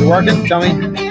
working? Tell me.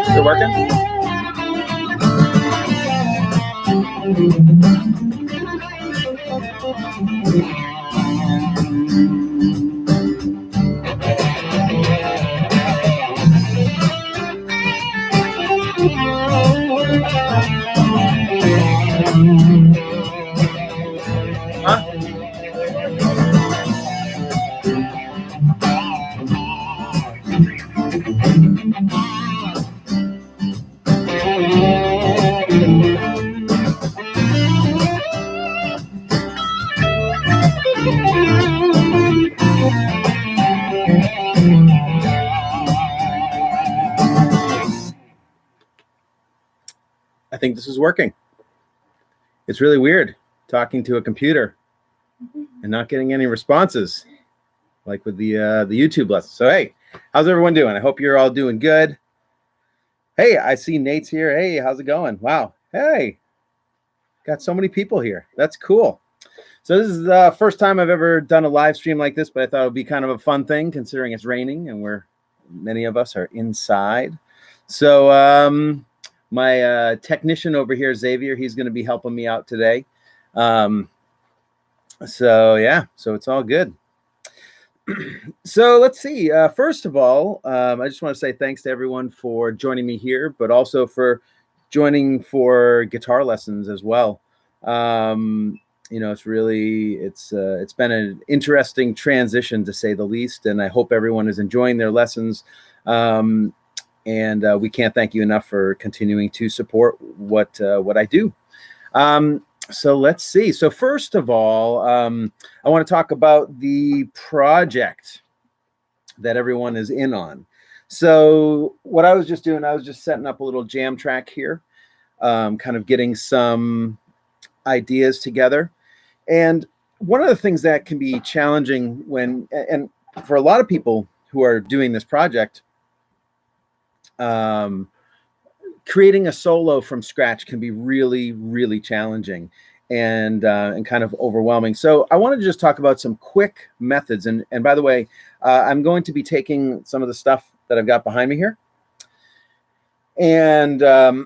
Is it working? Huh? I think this is working. It's really weird talking to a computer and not getting any responses, like with the YouTube lesson. So hey, how's everyone doing? I hope you're all doing good. Hey, I see Nate's here. Hey, how's it going? Wow. Hey, got so many people here. That's cool. So this is the first time I've ever done a live stream like this, but I thought it would be kind of a fun thing considering it's raining and many of us are inside. So my technician over here, Xavier, he's going to be helping me out today. So yeah, so it's all good. So let's see. First of all, I just want to say thanks to everyone for joining me here, but also for joining for guitar lessons as well. You know, it's been an interesting transition to say the least, and I hope everyone is enjoying their lessons. And we can't thank you enough for continuing to support what I do. So let's see. So first of all, I want to talk about the project that everyone is in on. So what I was just doing, I was just setting up a little jam track here, kind of getting some ideas together. And one of the things that can be challenging and for a lot of people who are doing this project, creating a solo from scratch can be really, really challenging and kind of overwhelming. So I want to just talk about some quick methods. And by the way, I'm going to be taking some of the stuff that I've got behind me here, and we're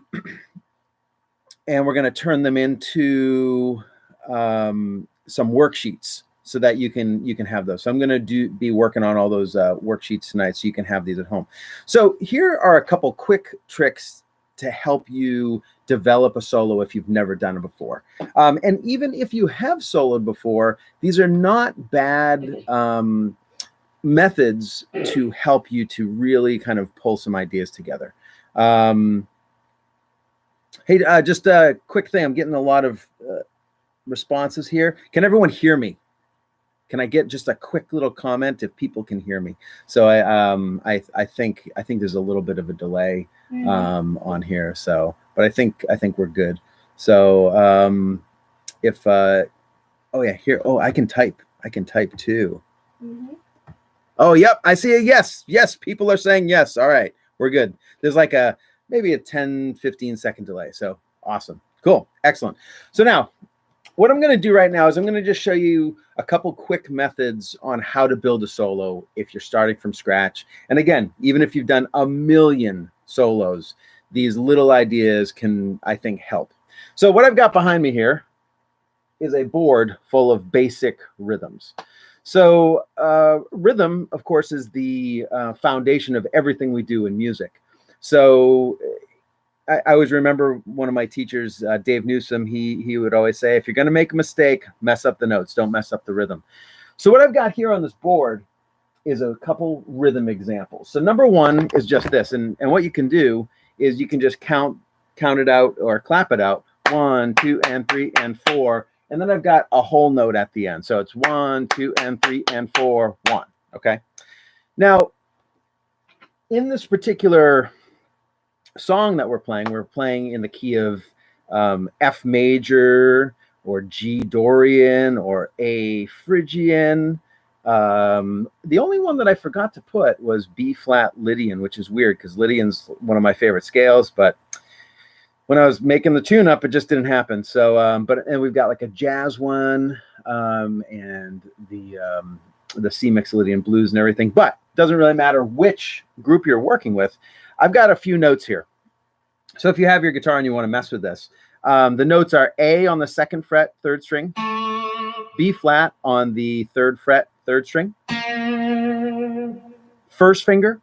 going to turn them into some worksheets so that you can have those. So I'm going to be working on all those worksheets tonight so you can have these at home. So here are a couple quick tricks to help you develop a solo if you've never done it before. And even if you have soloed before, these are not bad methods to help you to really kind of pull some ideas together. Hey, just a quick thing. I'm getting a lot of responses here. Can everyone hear me? Can I get just a quick little comment if people can hear me? So I think there's a little bit of a delay on here. So, but I think we're good. So if oh yeah, here. Oh, I can type too. Mm-hmm. Oh, yep. I see a yes. Yes, people are saying yes. All right, we're good. There's like maybe a 10-15 second delay. So awesome. Cool. Excellent. So now what I'm going to do right now is I'm going to just show you a couple quick methods on how to build a solo if you're starting from scratch. And again, even if you've done a million solos, these little ideas can, I think, help. So what I've got behind me here is a board full of basic rhythms. So rhythm, of course, is the foundation of everything we do in music. So I always remember one of my teachers, Dave Newsom, he would always say, if you're going to make a mistake, mess up the notes, don't mess up the rhythm. So what I've got here on this board is a couple rhythm examples. So number one is just this. And what you can do is you can just count it out or clap it out. 1, 2, and 3, and 4. And then I've got a whole note at the end. So it's 1, 2, and 3, and 4, 1. Okay. Now, in this particular song that we're playing in the key of F major or G Dorian or A Phrygian. The only one that I forgot to put was B flat Lydian, which is weird because Lydian's one of my favorite scales, but when I was making the tune up, it just didn't happen. So, and we've got like a jazz one and the C Mixolydian blues and everything, but it doesn't really matter which group you're working with. I've got a few notes here. So if you have your guitar and you want to mess with this, the notes are A on the 2nd fret, 3rd string, B flat on the 3rd fret, 3rd string, 1st finger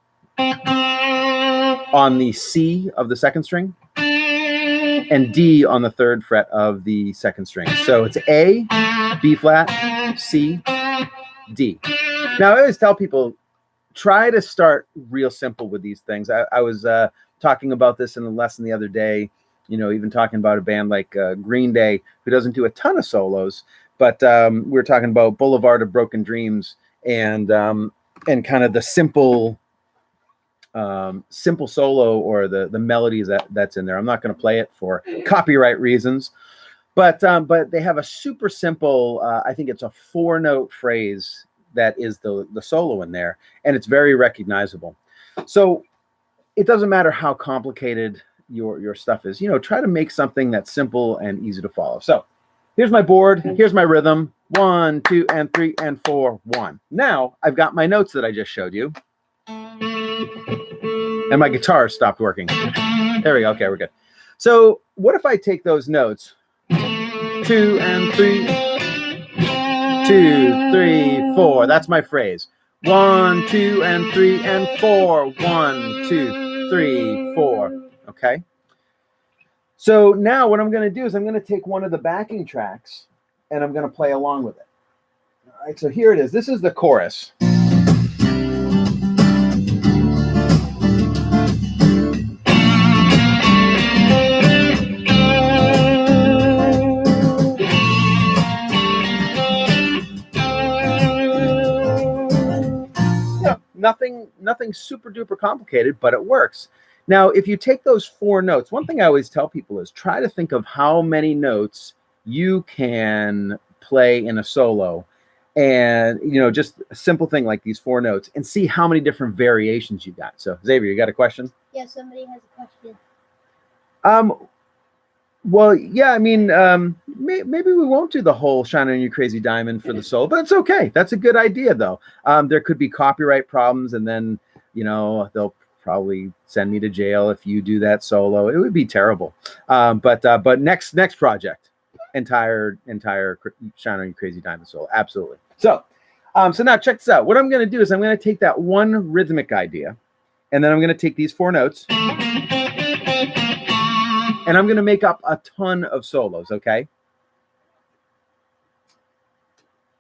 on the C of the 2nd string, and D on the 3rd fret of the 2nd string. So it's A, B flat, C, D. Now I always tell people, try to start real simple with these things. I was talking about this in a lesson the other day, even talking about a band like Green Day, who doesn't do a ton of solos, but we were talking about Boulevard of Broken Dreams and kind of the simple solo or the melodies that's in there. I'm not going to play it for copyright reasons, but they have a super simple, I think it's a 4-note phrase that is the solo in there, and it's very recognizable. So it doesn't matter how complicated your stuff is, try to make something that's simple and easy to follow. So here's my board, here's my rhythm, 1, 2, and 3, and 4, 1. Now I've got my notes that I just showed you, and my guitar stopped working. There we go. Okay, we're good. So what if I take those notes, 2 and 3, 2, 3, 4. That's my phrase. 1, 2, and 3, and 4. 1, 2, 3, 4. Okay. So now what I'm going to do is I'm going to take one of the backing tracks and I'm going to play along with it. All right. So here it is. This is the chorus. Nothing super duper complicated, but it works. Now, if you take those 4 notes, one thing I always tell people is try to think of how many notes you can play in a solo, and just a simple thing like these 4 notes, and see how many different variations you got. So Xavier, you got a question? Yeah, somebody has a question. Well, yeah, I mean, maybe we won't do the whole Shine On You Crazy Diamond for the solo, but it's okay. That's a good idea, though. There could be copyright problems, and then, they'll probably send me to jail if you do that solo. It would be terrible. But next project, entire Shine On You Crazy Diamond solo. Absolutely. So now check this out. What I'm going to do is I'm going to take that one rhythmic idea, and then I'm going to take these 4 notes, and I'm going to make up a ton of solos, okay?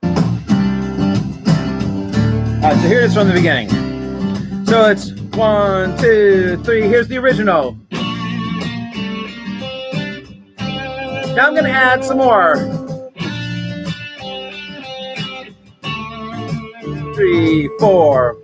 All right, so here it is from the beginning. So it's 1, 2, 3. Here's the original. Now I'm going to add some more. 3, 4.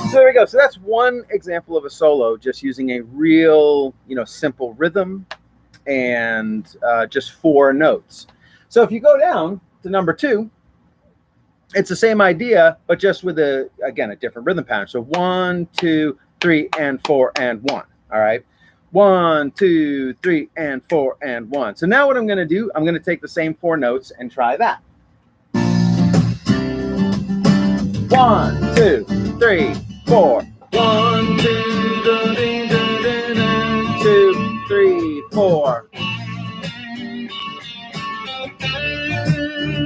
So there we go. So that's one example of a solo, just using a real, simple rhythm and just 4 notes. So if you go down to number 2, it's the same idea, but just with a different rhythm pattern. So 1, 2, 3, and 4, and 1. All right. 1, 2, 3, and 4, and 1. So now what I'm going to do, I'm going to take the same 4 notes and try that. 1, 2, 3, 4. 1, 2, 2, 3, 4.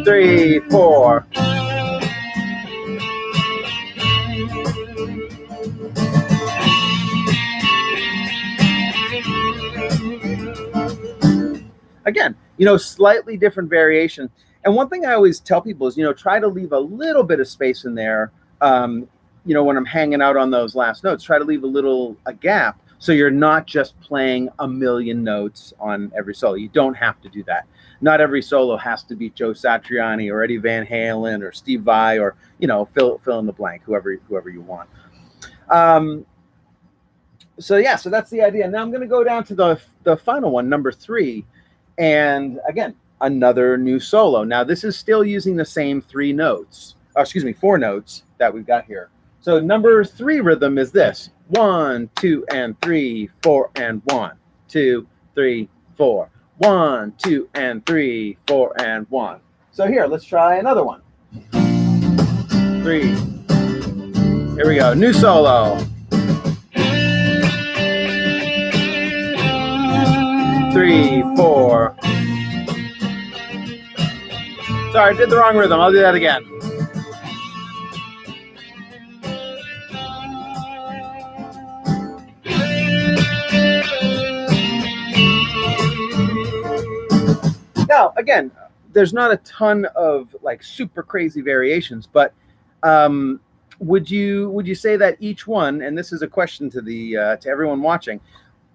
3, 4. Again, slightly different variation. And one thing I always tell people is, try to leave a little bit of space in there. When I'm hanging out on those last notes, try to leave a gap so you're not just playing a million notes on every solo. You don't have to do that. Not every solo has to be Joe Satriani or Eddie Van Halen or Steve Vai or fill in the blank, whoever you want. So that's the idea. Now I'm going to go down to the final one, number 3. And again, another new solo. Now this is still using the same 4 notes that we've got here. So number 3 rhythm is this: 1, 2, and 3, 4, and 1, 2, 3, 4. 1, 2, and 3, 4, and 1. So here, let's try another one. 3. Here we go. New solo. 3, 4. Sorry, I did the wrong rhythm. I'll do that again. Now, again, there's not a ton of like super crazy variations, but would you say that each one, and this is a question to everyone watching,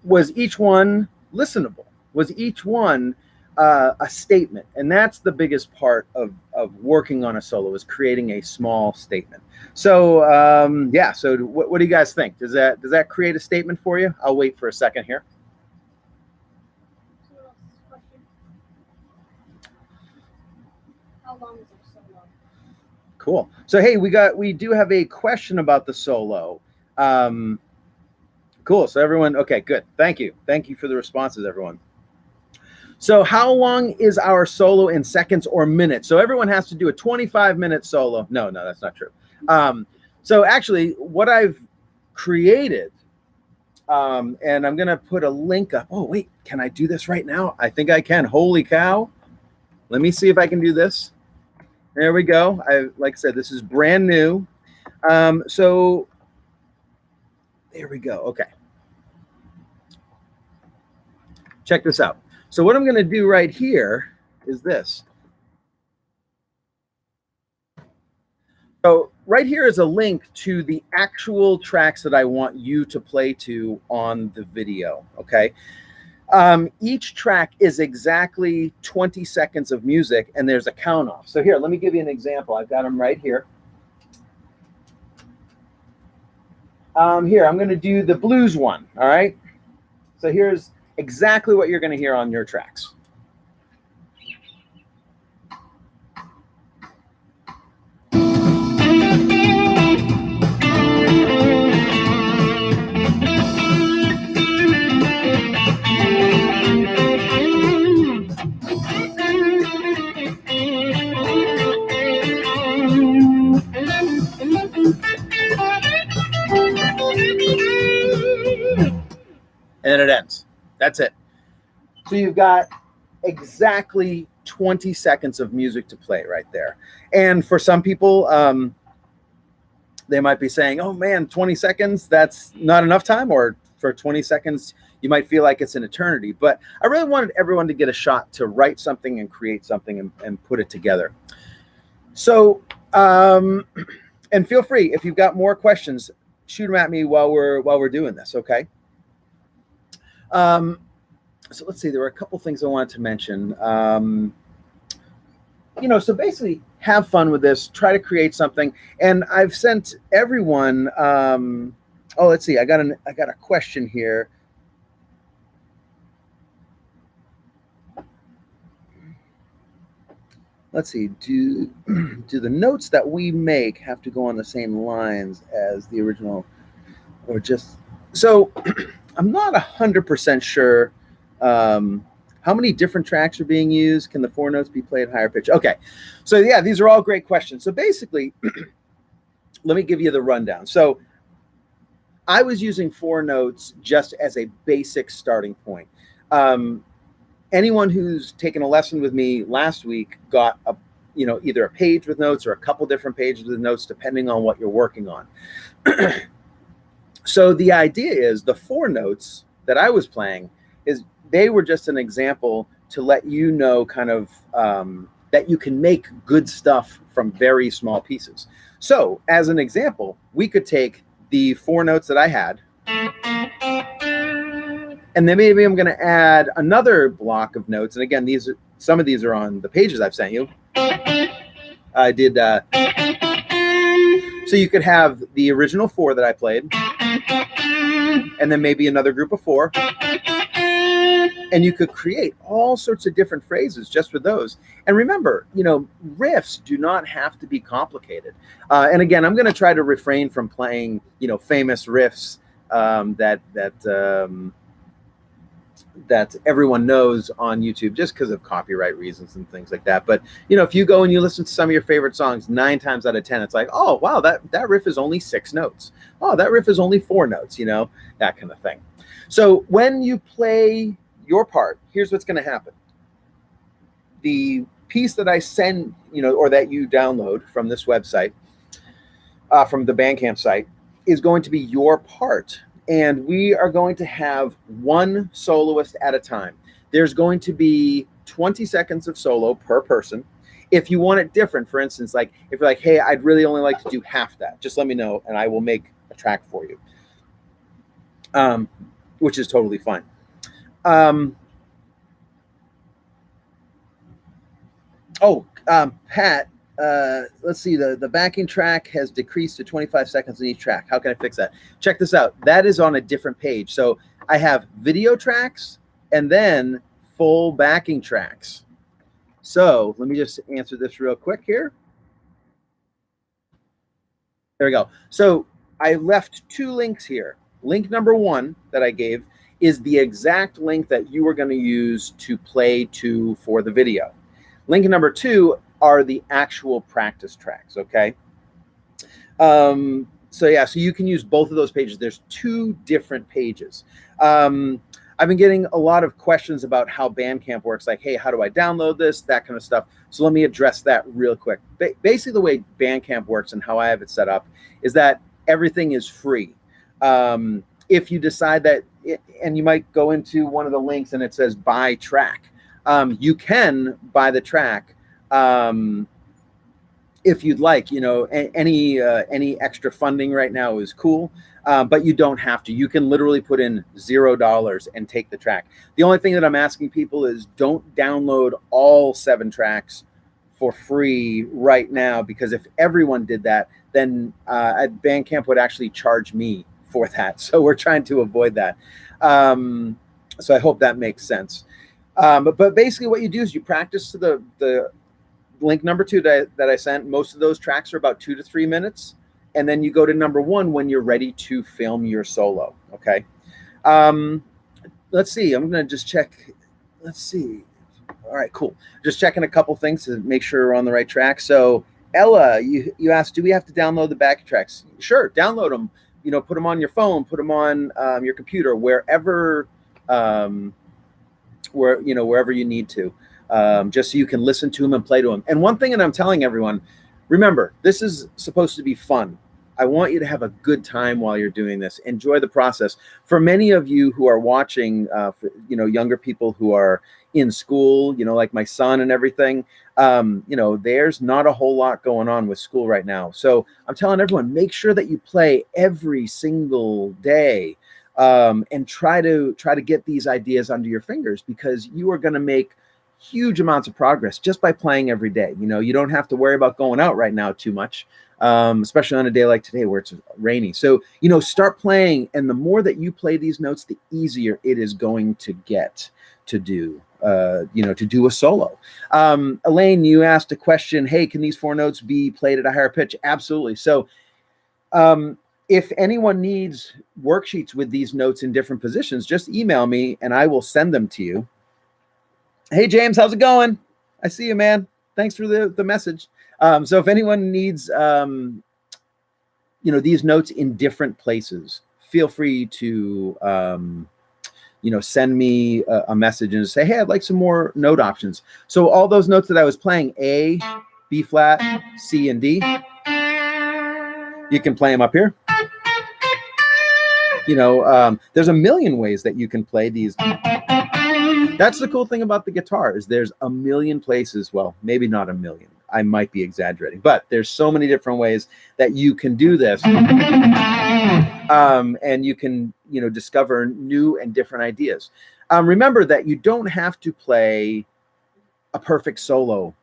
was each one listenable? Was each one a statement? And that's the biggest part of working on a solo, is creating a small statement. So so what do you guys think? Does that create a statement for you? I'll wait for a second here. How long is our solo? Cool. So hey, we do have a question about the solo. Cool. So everyone, okay, good. Thank you for the responses, everyone. So how long is our solo in seconds or minutes? So everyone has to do a 25-minute solo. No, that's not true. So actually, what I've created, and I'm gonna put a link up. Oh wait, can I do this right now? I think I can. Holy cow! Let me see if I can do this. There we go. Like I said, this is brand new. So there we go. Okay. Check this out. So what I'm going to do right here is this. So right here is a link to the actual tracks that I want you to play to on the video. Okay. Each track is exactly 20 seconds of music, and there's a count off. So here, let me give you an example. I've got them right here. Here, I'm going to do the blues one. All right. So here's exactly what you're going to hear on your tracks. And then it ends. That's it. So you've got exactly 20 seconds of music to play right there. And for some people, they might be saying, oh man, 20 seconds, that's not enough time. Or for 20 seconds, you might feel like it's an eternity. But I really wanted everyone to get a shot to write something and create something and put it together. So, and feel free, if you've got more questions, shoot them at me while we're doing this, okay? So let's see, there were a couple things I wanted to mention. So basically have fun with this, try to create something. And I've sent everyone, let's see, I got a question here. let's see, do the notes that we make have to go on the same lines as the original, or just so? I'm not 100% sure how many different tracks are being used. Can the four notes be played higher pitch? Okay, so yeah, these are all great questions. So basically, let me give you the rundown. So I was using four notes just as a basic starting point. Anyone who's taken a lesson with me last week got a, either a page with notes or a couple different pages with notes, depending on what you're working on. So the idea is the four notes that I was playing is they were just an example to let you know kind of that you can make good stuff from very small pieces. So as an example, we could take the four notes that I had, and then maybe I'm going to add another block of notes. And again, some of these are on the pages I've sent you. I did, so you could have the original four that I played, and then maybe another group of four. And you could create all sorts of different phrases just with those. And remember, riffs do not have to be complicated. And again, I'm going to try to refrain from playing, famous riffs that everyone knows on YouTube just because of copyright reasons and things like that. But, if you go and you listen to some of your favorite songs, 9 times out of 10, it's like, oh, wow, that riff is only 6 notes. Oh, that riff is only 4 notes, that kind of thing. So when you play your part, here's what's going to happen. The piece that I send, or that you download from this website, from the Bandcamp site, is going to be your part. And we are going to have one soloist at a time. There's going to be 20 seconds of solo per person. If you want it different, for instance, like if you're like, hey, I'd really only like to do half that, just let me know and I will make a track for you, which is totally fine. Pat, let's see, the backing track has decreased to 25 seconds in each track. How can I fix that? Check this out. That is on a different page. So I have video tracks and then full backing tracks. So let me just answer this real quick here. There we go. So I left 2 links here. Link number 1 that I gave is the exact link that you are going to use to play to for the video. Link number 2 are the actual practice tracks, okay? So you can use both of those pages. There's 2 different pages. I've been getting a lot of questions about how Bandcamp works, like, hey, how do I download this, that kind of stuff. So let me address that real quick. Basically, the way Bandcamp works and how I have it set up is that everything is free. If you decide that, and you might go into one of the links and it says buy track. You can buy the track if you'd like. Any extra funding right now is cool, but you don't have to. You can literally put in $0 and take the track. The only thing that I'm asking people is don't download all 7 tracks for free right now, because if everyone did that, then Bandcamp would actually charge me for that. So we're trying to avoid that. So I hope that makes sense. But basically what you do is you practice to the link number 2 that I sent. Most of those tracks are about 2 to 3 minutes. And then you go to number 1 when you're ready to film your solo. Okay. Let's see. I'm going to just check. Let's see. All right, cool. Just checking a couple things to make sure we're on the right track. So Ella, you asked, do we have to download the backing tracks? Sure. Download them. Put them on your phone, put them on your computer, wherever you need to, just so you can listen to them and play to them. And one thing that I'm telling everyone, remember, this is supposed to be fun. I want you to have a good time while you're doing this. Enjoy the process. For many of you who are watching, younger people who are in school, like my son and everything, there's not a whole lot going on with school right now. So I'm telling everyone, make sure that you play every single day, and try to get these ideas under your fingers, because you are going to make huge amounts of progress just by playing every day. You don't have to worry about going out right now too much, especially on a day like today where it's rainy. So, start playing, and the more that you play these notes, the easier it is going to get to do. to do a solo. Elaine, you asked a question. Hey, can these 4 notes be played at a higher pitch? Absolutely. So if anyone needs worksheets with these notes in different positions, just email me and I will send them to you. Hey, James, how's it going? I see you, man. Thanks for the message. So if anyone needs, these notes in different places, feel free to, send me a message and say, hey, I'd like some more note options. So all those notes that I was playing, A, B flat, C, and D, you can play them up here. There's a million ways that you can play these. That's the cool thing about the guitar is there's a million places. Well, maybe not a million. I might be exaggerating, but there's so many different ways that you can do this. And you can, discover new and different ideas. Remember that you don't have to play a perfect solo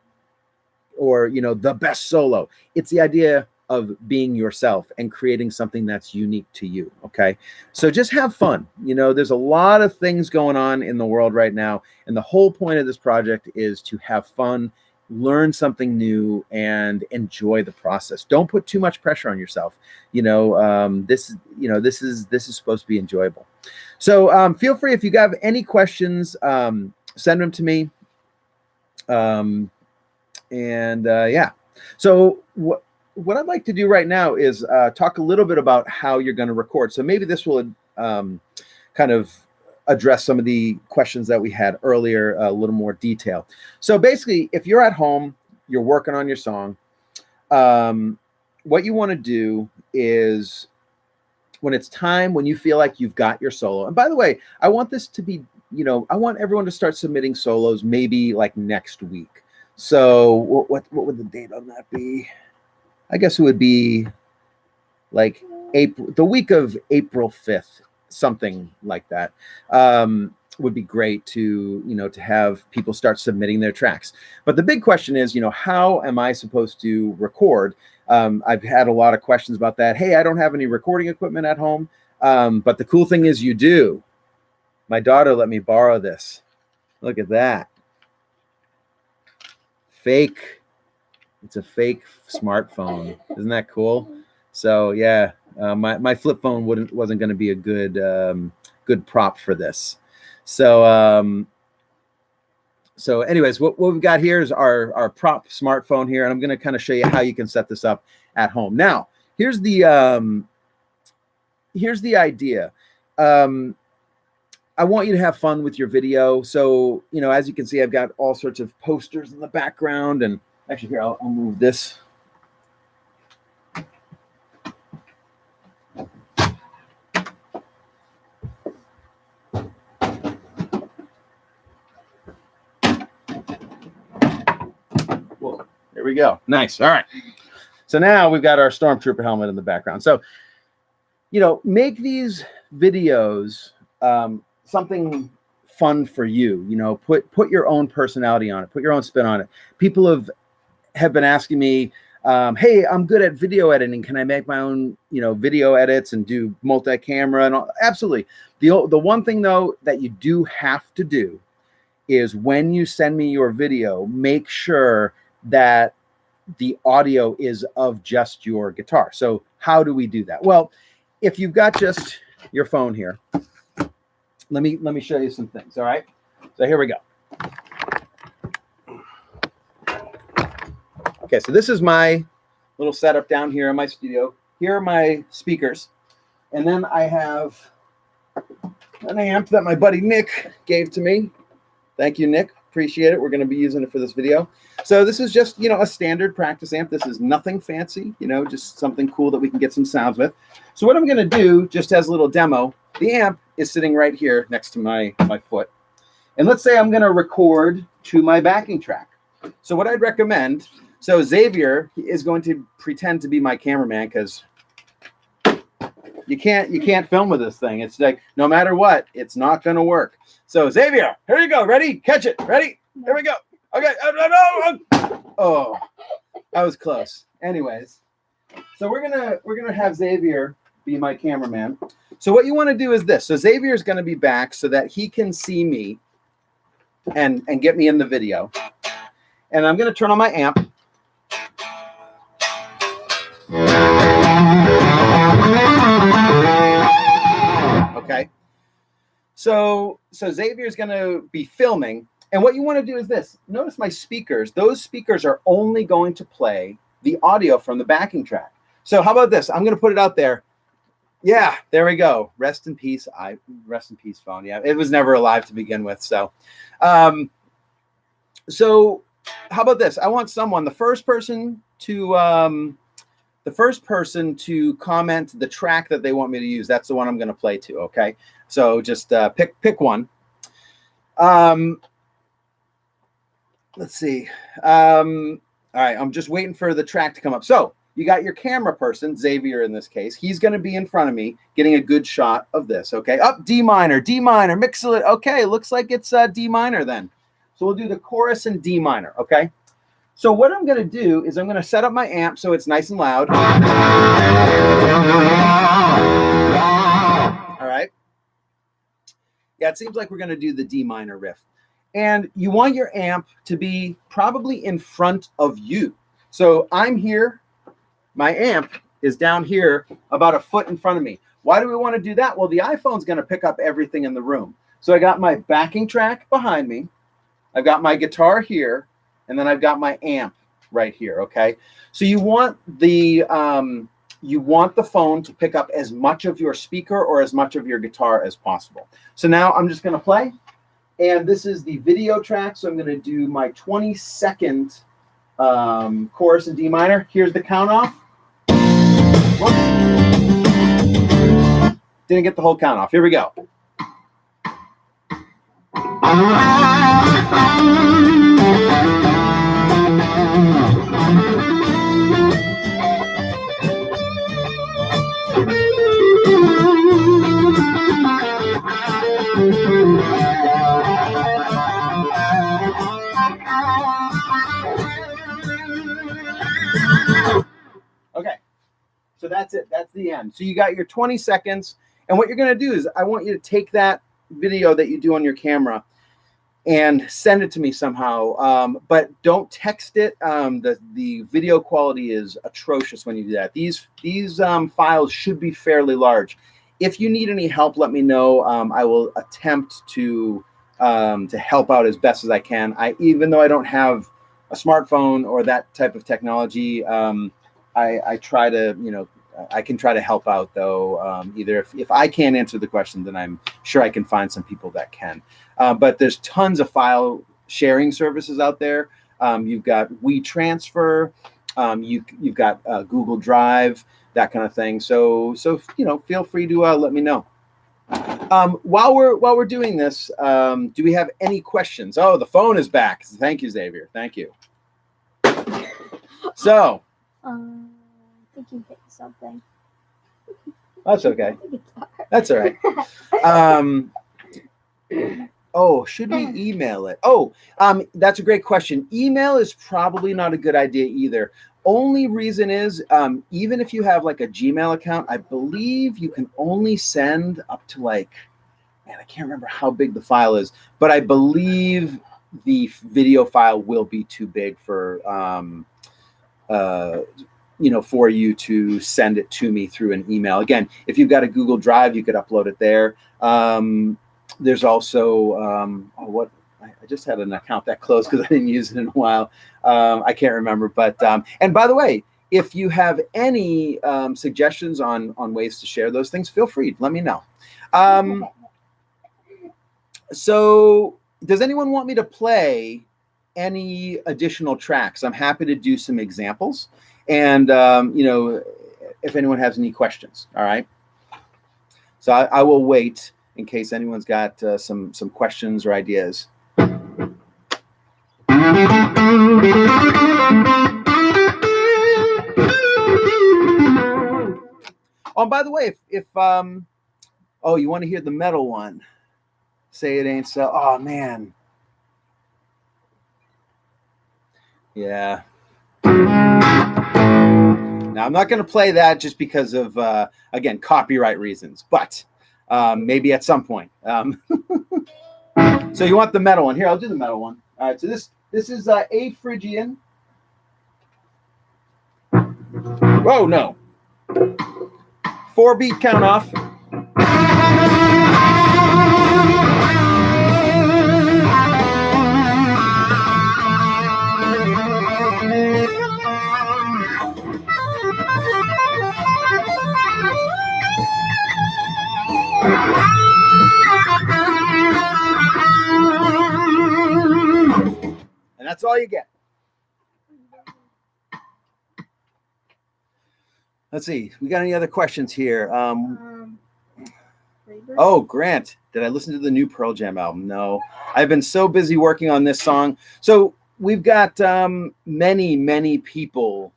or, the best solo. It's the idea of being yourself and creating something that's unique to you. Okay. So just have fun. There's a lot of things going on in the world right now. And the whole point of this project is to have fun, learn something new, and enjoy the process. Don't put too much pressure on yourself. This is supposed to be enjoyable. So feel free, if you have any questions, send them to me. Yeah. So what I'd like to do right now is talk a little bit about how you're going to record. So maybe this will kind of address some of the questions that we had earlier, a little more detail. So basically, if you're at home, you're working on your song, what you want to do is when it's time, when you feel like you've got your solo. And by the way, I want this to be, I want everyone to start submitting solos maybe like next week. So what would the date on that be? I guess it would be like the week of April 5th, something like that. Would be great to, to have people start submitting their tracks. But the big question is, how am I supposed to record? I've had a lot of questions about that. Hey, I don't have any recording equipment at home. But the cool thing is you do. My daughter let me borrow this. Look at that. Fake. It's a fake smartphone. Isn't that cool? So yeah, my flip phone wasn't going to be a good prop for this. So so anyways, what we've got here is our prop smartphone here, and I'm going to kind of show you how you can set this up at home. Now, here's the idea. I want you to have fun with your video. So as you can see, I've got all sorts of posters in the background, and actually, here, I'll move this. Whoa, there we go. Nice. All right. So now we've got our Stormtrooper helmet in the background. So, make these videos something fun for you. Put your own personality on it. Put your own spin on it. People have been asking me, hey, I'm good at video editing. Can I make my own, video edits and do multi-camera and all? Absolutely. The one thing though that you do have to do is when you send me your video, make sure that the audio is of just your guitar. So how do we do that? Well, if you've got just your phone here, let me show you some things. All right. So here we go. Okay, so this is my little setup down here in my studio. Here are my speakers. And then I have an amp that my buddy Nick gave to me. Thank you, Nick. Appreciate it. We're going to be using it for this video. So this is just, a standard practice amp. This is nothing fancy, just something cool that we can get some sounds with. So what I'm going to do, just as a little demo, the amp is sitting right here next to my foot. And let's say I'm going to record to my backing track. So what I'd recommend, so Xavier is going to pretend to be my cameraman because you can't film with this thing. It's like, no matter what, it's not going to work. So Xavier, here you go. Ready? Catch it. Ready? Here we go. Okay. Oh, that was close. Anyways, so we're gonna have Xavier be my cameraman. So what you want to do is this. So Xavier is going to be back so that he can see me and get me in the video. And I'm going to turn on my amp. Okay. So Xavier's going to be filming. And what you want to do is this. Notice my speakers. Those speakers are only going to play the audio from the backing track. So how about this? I'm going to put it out there. Yeah, there we go. Rest in peace. Rest in peace, phone. Yeah, it was never alive to begin with. So how about this? I want someone, the first person to comment the track that they want me to use. That's the one I'm going to play to. Okay. So just pick one. Let's see. All right. I'm just waiting for the track to come up. So you got your camera person, Xavier in this case. He's going to be in front of me getting a good shot of this. Okay. Up D minor, mix it. Okay. Looks like it's D minor then. So we'll do the chorus in D minor. Okay. So what I'm going to do is I'm going to set up my amp so it's nice and loud. All right. Yeah, it seems like we're going to do the D minor riff. And you want your amp to be probably in front of you. So I'm here. My amp is down here about a foot in front of me. Why do we want to do that? Well, the iPhone's going to pick up everything in the room. So I got my backing track behind me. I've got my guitar here. And then I've got my amp right here. Okay. So you want the phone to pick up as much of your speaker or as much of your guitar as possible. So now I'm just going to play. And this is the video track. So I'm going to do my 20-second chorus in D minor. Here's the count off. Whoops. Didn't get the whole count off. Here we go. Okay, so that's it. That's the end. So you got your 20 seconds. And what you're going to do is I want you to take that video that you do on your camera and send it to me somehow. But don't text it. The video quality is atrocious when you do that. These files should be fairly large. If you need any help, let me know. I will attempt to help out as best as I can. Even though I don't have a smartphone or that type of technology, I try to, I can try to help out though. Either if I can't answer the question, then I'm sure I can find some people that can. But there's tons of file sharing services out there. You've got WeTransfer, you've got Google Drive, that kind of thing. So feel free to let me know. While we're doing this, do we have any questions? Oh, the phone is back. Thank you, Xavier. Thank you. So. I think you hit something. That's okay. That's all right. Oh, should we email it? Oh, that's a great question. Email is probably not a good idea either. Only reason is, even if you have like a Gmail account, I believe you can only send up to like, man, I can't remember how big the file is, but I believe the video file will be too big for, for you to send it to me through an email. Again, if you've got a Google Drive, you could upload it there. There's also, I just had an account that closed because I didn't use it in a while. I can't remember, but, and by the way, if you have any suggestions on ways to share those things, feel free, let me know. So does anyone want me to play any additional tracks? I'm happy to do some examples. And, if anyone has any questions, all right? So I will wait in case anyone's got some questions or ideas. Oh, by the way, if you want to hear the metal one, Say It Ain't So. Oh, man. Yeah. Now, I'm not going to play that just because of, again, copyright reasons, but maybe at some point. So you want the metal one. Here, I'll do the metal one. All right, so this is A Phrygian. Whoa, no. 4-beat count off. And that's all you get. Let's see. We got any other questions here? Oh, Grant, did I listen to the new Pearl Jam album? No. I've been so busy working on this song. So we've got many people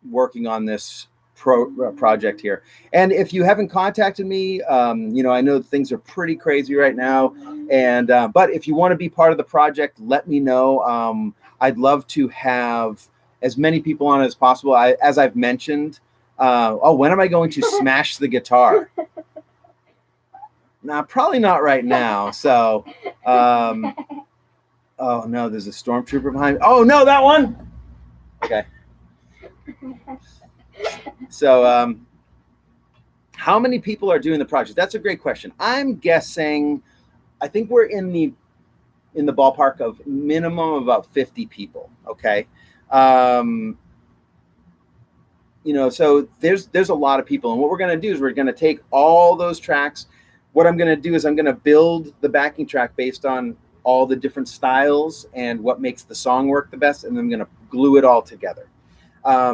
working on this project here. And if you haven't contacted me, I know things are pretty crazy right now. And but if you want to be part of the project, let me know. I'd love to have as many people on it as possible. As I've mentioned, when am I going to smash the guitar? Nah, probably not right now. So, oh no, there's a stormtrooper behind me. Oh no, that one. Okay. So, how many people are doing the project? That's a great question. I'm guessing, I think we're in the ballpark of minimum of about 50 people. Okay. So there's a lot of people, and what we're going to do is we're going to take all those tracks. What I'm going to do is I'm going to build the backing track based on all the different styles and what makes the song work the best, and then I'm going to glue it all together.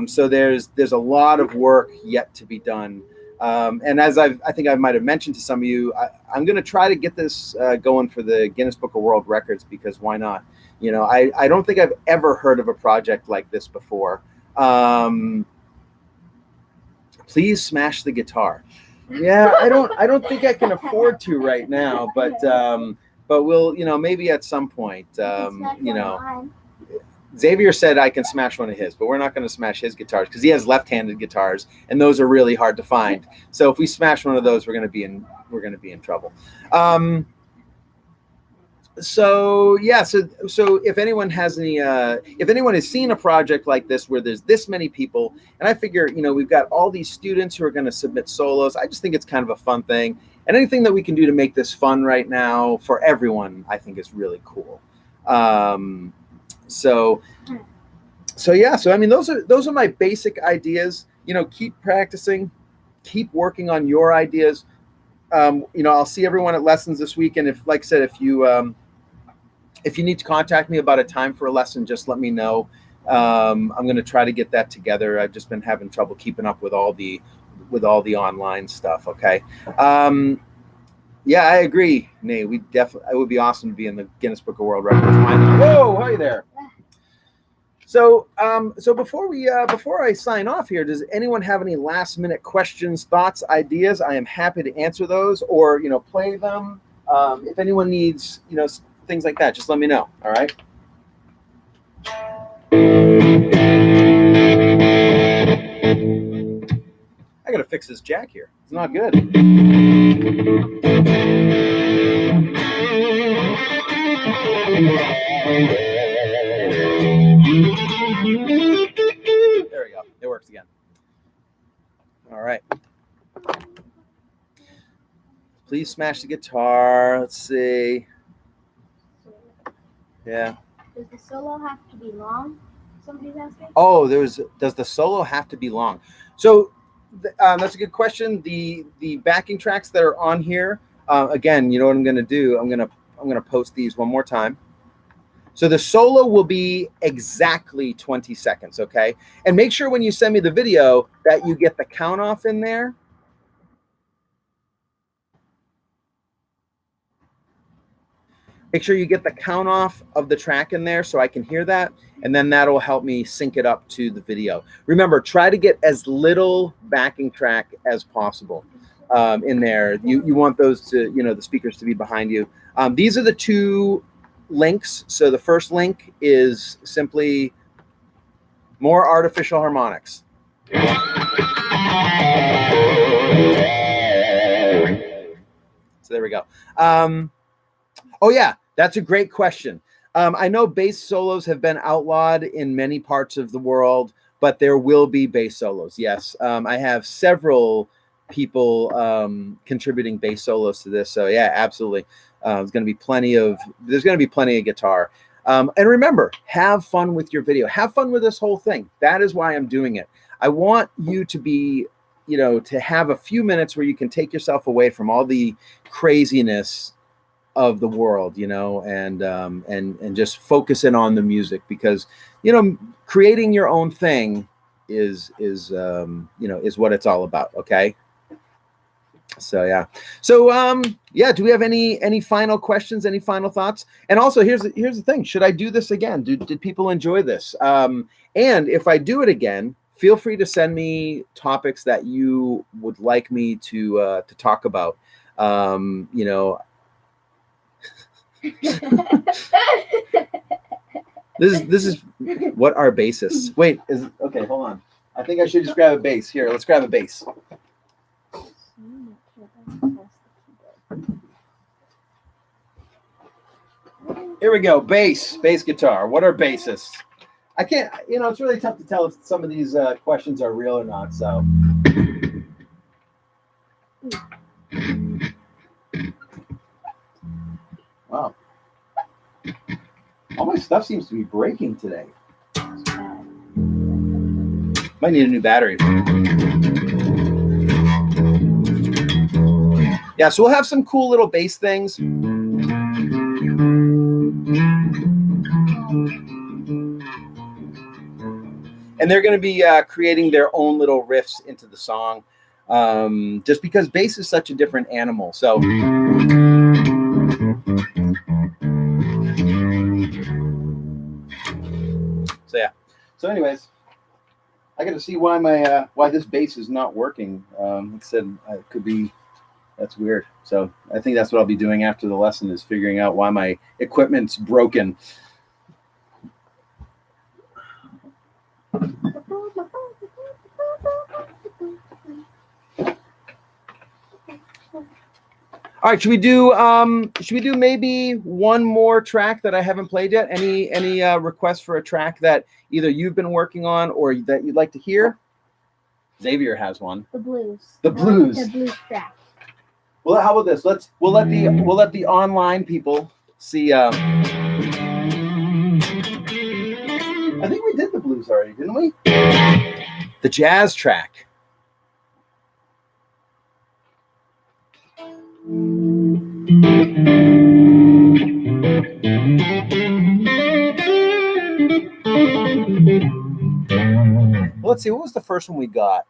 So there's a lot of work yet to be done. And as I think I might have mentioned to some of you, I'm going to try to get this going for the Guinness Book of World Records, because why not? I don't think I've ever heard of a project like this before. Please smash the guitar. Yeah, I don't think I can afford to right now, but we'll, maybe at some point, Xavier said I can smash one of his, but we're not going to smash his guitars because he has left-handed guitars, and those are really hard to find. So if we smash one of those, we're going to be in trouble. So if anyone has any, if anyone has seen a project like this where there's this many people, and I figure, we've got all these students who are going to submit solos. I just think it's kind of a fun thing, and anything that we can do to make this fun right now for everyone, I think is really cool. So I mean, those are my basic ideas. Keep practicing, keep working on your ideas. I'll see everyone at lessons this week, and if you need to contact me about a time for a lesson, just let me know. I'm going to try to get that together. I've just been having trouble keeping up with all the online stuff. Okay. Yeah, I agree, Nate. It would be awesome to be in the Guinness Book of World Records. Whoa, hi there. So before I sign off here, does anyone have any last minute questions, thoughts, ideas? I am happy to answer those or play them. If anyone needs things like that, just let me know. All right. I gotta fix this jack here. It's not good. There we go. It works again. All right. Please smash the guitar. Let's see. Yeah. Does the solo have to be long? Somebody's asking. Oh, does the solo have to be long? So that's a good question. The backing tracks that are on here, again, you know what I'm going to do? I'm going to post these one more time. So the solo will be exactly 20 seconds, okay? And make sure when you send me the video that you get the count off in there. Make sure you get the count off of the track in there so I can hear that, and then that'll help me sync it up to the video. Remember, try to get as little backing track as possible in there. You want those to, the speakers to be behind you. These are the two links. So the first link is simply more artificial harmonics. So there we go. Oh yeah, That's a great question. I know bass solos have been outlawed in many parts of the world, but there will be bass solos. Yes, I have several people contributing bass solos to this. So yeah, absolutely. There's going to be plenty of guitar. And remember, have fun with your video. Have fun with this whole thing. That is why I'm doing it. I want you to be, to have a few minutes where you can take yourself away from all the craziness of the world, and just focus in on the music, because creating your own thing is what it's all about. Okay. So yeah. Do we have any final questions, any final thoughts? And also, here's the thing: should I do this again? Did people enjoy this? And if I do it again, feel free to send me topics that you would like me to talk about. This is what are bassists? Wait, okay, hold on. I think I should just grab a bass. Here, let's grab a bass. Here we go. Bass guitar. What are bassists? I can't, it's really tough to tell if some of these questions are real or not. So, wow. All my stuff seems to be breaking today. Might need a new battery. Yeah, so we'll have some cool little bass things. And they're going to be creating their own little riffs into the song, just because bass is such a different animal. So yeah. So anyways, I got to see why why this bass is not working. It said it could be. That's weird. So I think that's what I'll be doing after the lesson, is figuring out why my equipment's broken. All right, should we do maybe one more track that I haven't played yet? Any requests for a track that either you've been working on or that you'd like to hear? Xavier has one. The blues. The blues. The blues track. Well, how about this? We'll let the online people see. I think we did the blues already, didn't we? The jazz track. Let's see. What was the first one we got?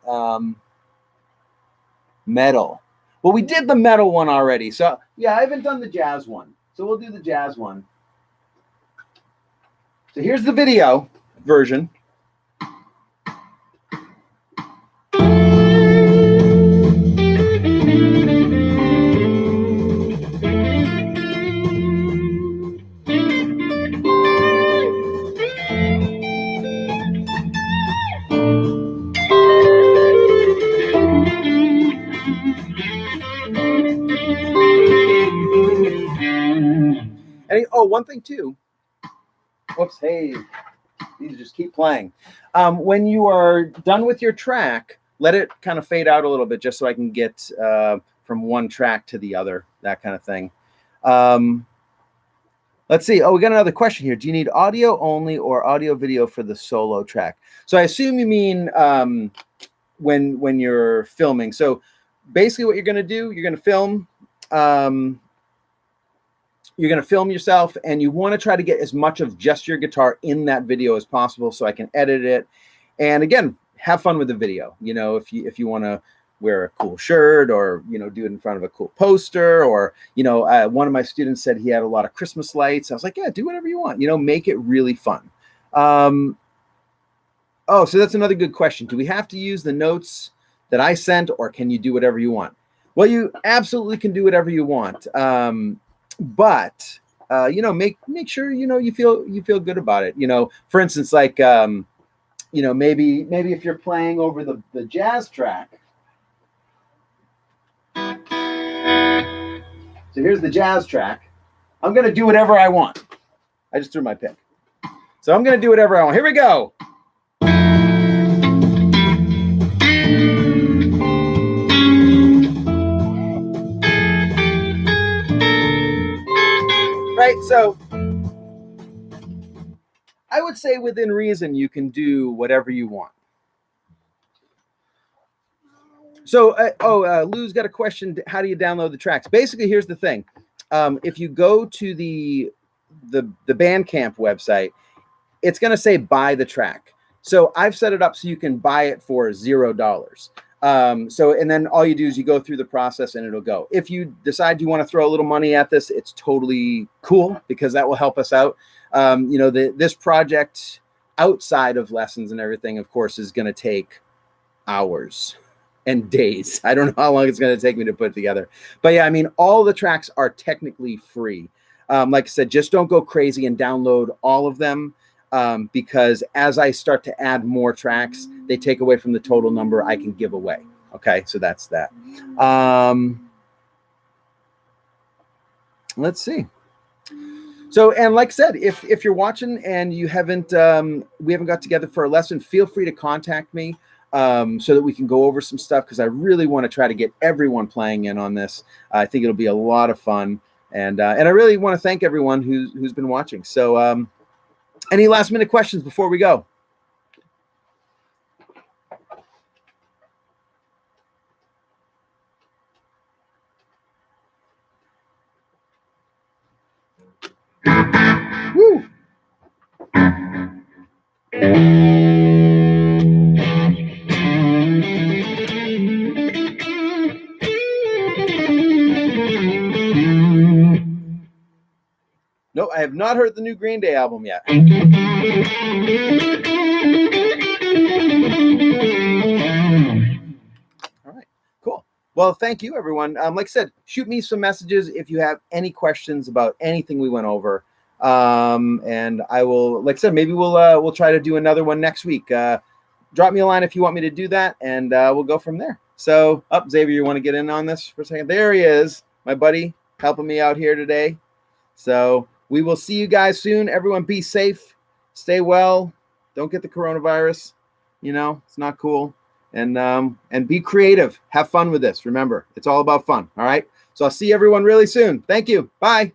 Metal. Well, we did the metal one already. So yeah, I haven't done the jazz one. So we'll do the jazz one. So here's the video version. One thing too. Whoops, hey, these just keep playing. When you are done with your track, let it kind of fade out a little bit, just so I can get from one track to the other, that kind of thing. Let's see. Oh, we got another question here. Do you need audio only or audio video for the solo track? So I assume you mean when you're filming. So basically what you're going to do, you're going to film. You're going to film yourself, and you want to try to get as much of just your guitar in that video as possible, so I can edit it. And again, have fun with the video. If you want to wear a cool shirt, or do it in front of a cool poster, or one of my students said he had a lot of Christmas lights. I was like, yeah, do whatever you want. Make it really fun. So that's another good question. Do we have to use the notes that I sent, or can you do whatever you want? Well, you absolutely can do whatever you want. But make sure you feel good about it. For instance, like maybe if you're playing over the jazz track. So here's the jazz track. I'm going to do whatever I want. I just threw my pick. So I'm going to do whatever I want. Here we go. Right, so I would say within reason, you can do whatever you want. So, Lou's got a question. How do you download the tracks? Basically, here's the thing. If you go to the Bandcamp website, it's going to say buy the track. So I've set it up so you can buy it for $0. And then all you do is you go through the process and it'll go. If you decide you want to throw a little money at this, it's totally cool because that will help us out. This project outside of lessons and everything, of course, is going to take hours and days. I don't know how long it's going to take me to put together. But yeah, I mean, all the tracks are technically free. Like I said, just don't go crazy and download all of them. Because as I start to add more tracks, they take away from the total number I can give away. Okay, so that's that. Let's see. So, and like I said, if you're watching and you haven't, we haven't got together for a lesson, feel free to contact me so that we can go over some stuff because I really want to try to get everyone playing in on this. I think it'll be a lot of fun, and I really want to thank everyone who's been watching. So. Any last minute questions before we go? Woo! No, I have not heard the new Green Day album yet. All right, cool. Well, thank you, everyone. Like I said, shoot me some messages if you have any questions about anything we went over. And I will, like I said, maybe we'll try to do another one next week. Drop me a line if you want me to do that, and we'll go from there. So, Xavier, you want to get in on this for a second? There he is, my buddy, helping me out here today. So we will see you guys soon. Everyone be safe, stay well, don't get the coronavirus. It's not cool. And be creative. Have fun with this. Remember, it's all about fun. All right. So I'll see everyone really soon. Thank you. Bye.